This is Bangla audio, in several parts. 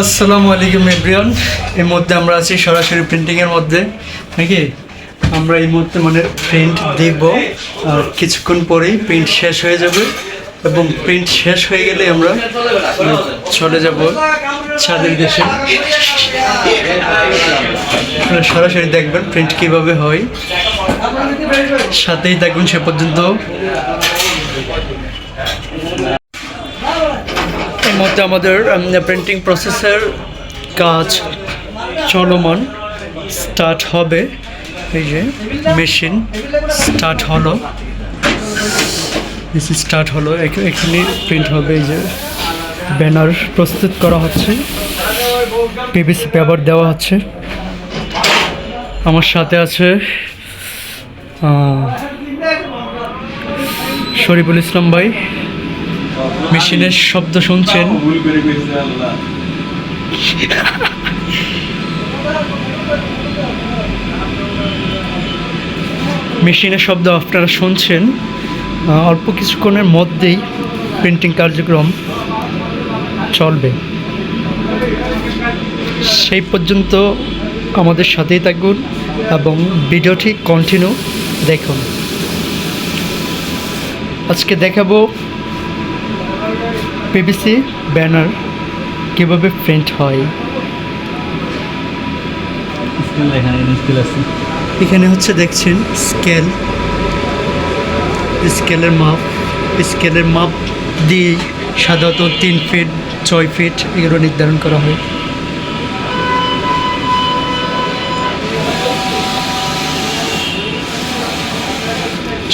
আসসালামু আলাইকুম এভরিওয়ান। এই মুহূর্তে আমরা আছি সরাসরি প্রিন্টিংয়ের মধ্যে নাকি। আমরা এই মুহূর্তে মানে প্রিন্ট দেখব, আর কিছুক্ষণ পরেই প্রিন্ট শেষ হয়ে যাবে এবং প্রিন্ট শেষ হয়ে গেলে আমরা চলে যাব ছাদের দেশে। আপনারা সরাসরি দেখবেন প্রিন্ট কিভাবে হয়, সাথেই থাকবেন সে পর্যন্ত। এই মধ্যে আমাদের প্রিন্টিং প্রসেসের কাজ চলমান, স্টার্ট হবে। এই যে মেশিন স্টার্ট হলো, স্টার্ট হলো, এখানে প্রিন্ট হবে। এই যে ব্যানার প্রস্তুত করা হচ্ছে, পিভিসি পেপার দেওয়া হচ্ছে। আমার সাথে আছে শরীফুল ইসলাম ভাই। মেশিনের শব্দ শুনছেন, মেশিনের শব্দ আপনারা শুনছেন। অল্প কিছুক্ষণের মধ্যেই প্রিন্টিং কার্যক্রম চলবে, সেই পর্যন্ত আমাদের সাথেই থাকুন এবং ভিডিওটি কন্টিনিউ দেখুন। আজকে দেখাবো পিভিসি ব্যানার কীভাবে প্রিন্ট হয়। এখানে হচ্ছে দেখছেন স্কেল, স্কেলের মাপ দিয়ে সাধারণত 3 ফিট 6 ফিট এগুলো নির্ধারণ করা হয়।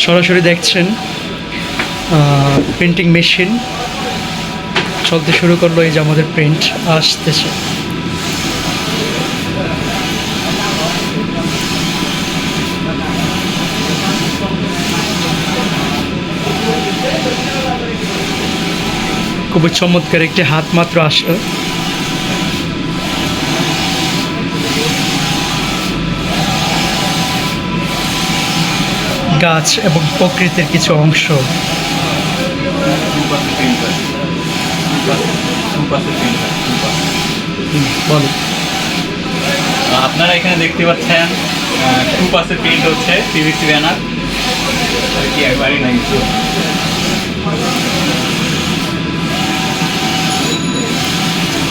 সরাসরি দেখছেন প্রিন্টিং মেশিন চলতে শুরু করলো। এই যে আমাদের প্রিন্ট আসতেছে। খুবই চমৎকার একটি হাত মাত্র আসলো। গাছ এবং প্রকৃতির কিছু অংশ। বলো, আপনারা এখানে দেখতে পাচ্ছেন 2% প্রিন্ট হচ্ছে পিভিসি ব্যানার। কি একবারই নাই কিছু।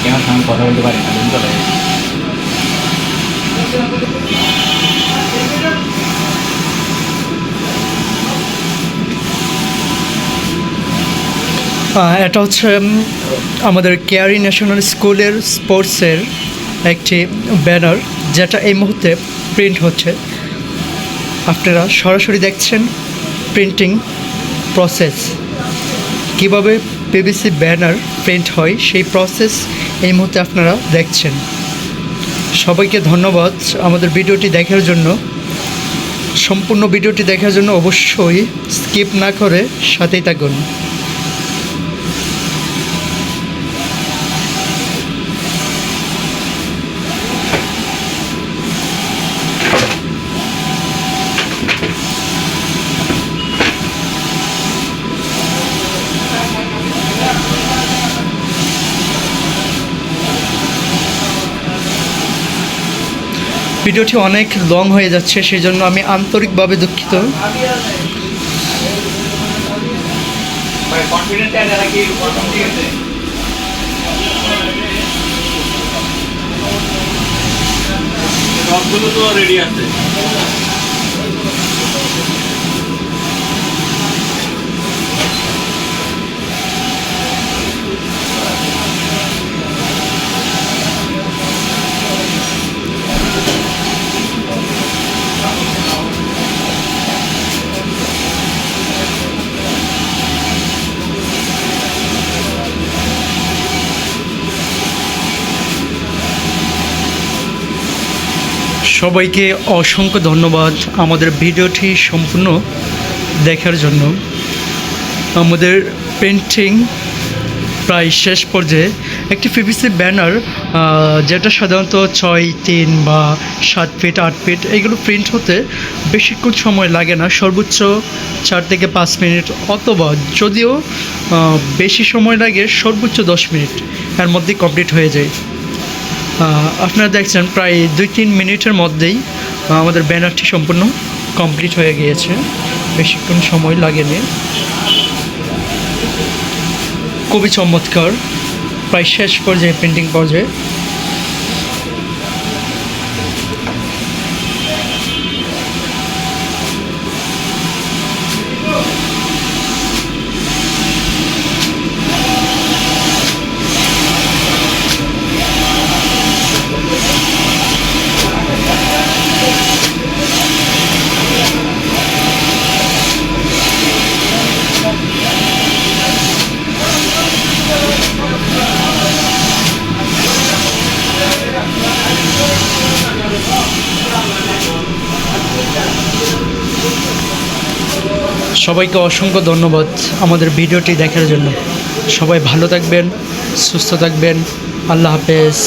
কেমন আমি কথা বলতে পারি না, বুঝতে পারি। এটা হচ্ছে আমাদের কেয়ারি ন্যাশনাল স্কুলের স্পোর্টসের একটি ব্যানার, যেটা এই মুহূর্তে প্রিন্ট হচ্ছে। আপনারা সরাসরি দেখছেন প্রিন্টিং প্রসেস, কিভাবে পিভিসি ব্যানার প্রিন্ট হয় সেই প্রসেস এই মুহূর্তে আপনারা দেখছেন। সবাইকে ধন্যবাদ আমাদের ভিডিওটি দেখার জন্য। সম্পূর্ণ ভিডিওটি দেখার জন্য অবশ্যই স্কিপ না করে সাথেই থাকুন। ভিডিওটি অনেক লং হয়ে যাচ্ছে, সেই জন্য আমি আন্তরিকভাবে দুঃখিত। সবগুলো তো রেডি আছে। সবাইকে অসংখ্য ধন্যবাদ আমাদের ভিডিওটি সম্পূর্ণ দেখার জন্য। আমাদের পেন্টিং প্রায় শেষ পর্যায়ে। একটি পিভিসি ব্যানার যেটা সাধারণত 6, 3 বা 7 ফিট 8 ফিট এগুলো প্রিন্ট হতে বেশিক্ষণ সময় লাগে না, সর্বোচ্চ 4 থেকে 5 মিনিট, অথবা যদিও বেশি সময় লাগে সর্বোচ্চ 10 মিনিট, এর মধ্যেই কমপ্লিট হয়ে যায়। আপনারা দেখছেন প্রায় 2-3 মিনিটের মধ্যেই আমাদের ব্যানারটি সম্পূর্ণ কমপ্লিট হয়ে গিয়েছে, বেশিক্ষণ সময় লাগেনি। খুবই চমৎকার, প্রায় শেষ পর্যায়ে প্রিন্টিং পর্যায়ে। সবাইকে অসংখ্য ধন্যবাদ আমাদের ভিডিওটি দেখার জন্য। সবাই ভালো থাকবেন, সুস্থ থাকবেন। আল্লাহ হাফেজ।